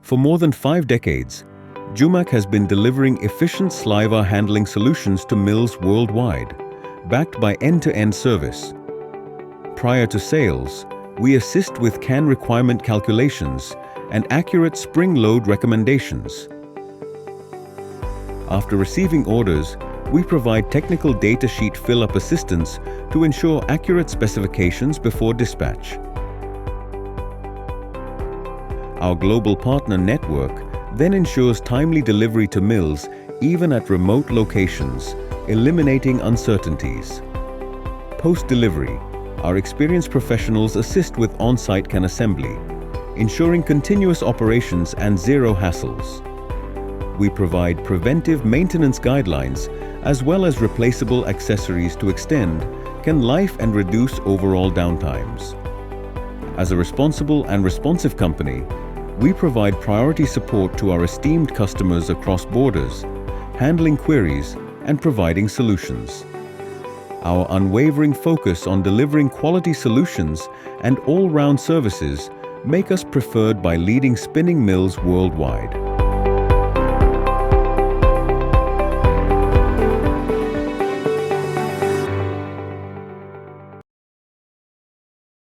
For more than 5 decades, Jumac has been delivering efficient sliver handling solutions to mills worldwide, backed by end-to-end service. Prior to sales, we assist with can requirement calculations and accurate spring load recommendations. After receiving orders, we provide technical data sheet fill-up assistance to ensure accurate specifications before dispatch. Our global partner network then ensures timely delivery to mills even at remote locations, eliminating uncertainties. Post-delivery, our experienced professionals assist with on-site can assembly, ensuring continuous operations and zero hassles. We provide preventive maintenance guidelines as well as replaceable accessories to extend can life and reduce overall downtimes. As a responsible and responsive company, we provide priority support to our esteemed customers across borders, handling queries and providing solutions. Our unwavering focus on delivering quality solutions and all-round services make us preferred by leading spinning mills worldwide.